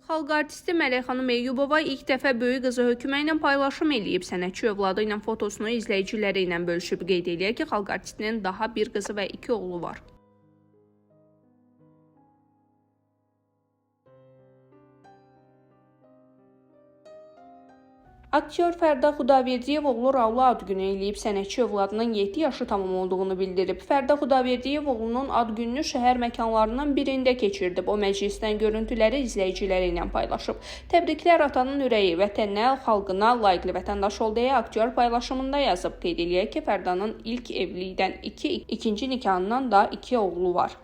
Xalq artisti Mələk xanım Eyyubova ilk dəfə böyük qızı Hökümə ilə paylaşım eləyib. Sənətçi övladı ilə fotosunu izləyiciləri ilə bölüşüb. Qeyd eləyək ki, xalq artistinin daha bir qızı və 2 oğlu var. Aktyor Fərda Xudaverdiyev oğlu Raula ad günü eləyib. Sənətçi övladının 7 yaşı tamam olduğunu bildirib. Fərda Xudaverdiyev oğlunun ad gününü şəhər məkanlarından birində keçirdib. O məclisdən görüntüləri izləyiciləri ilə paylaşıb. Təbriklər atanın ürəyi, vətənə, xalqına layiqli vətəndaş ol deyə aktyor paylaşımında yazıb. Qeyd eləyək ki, Fərdanın ilk evlilikdən ikinci nikahından da 2 oğlu var.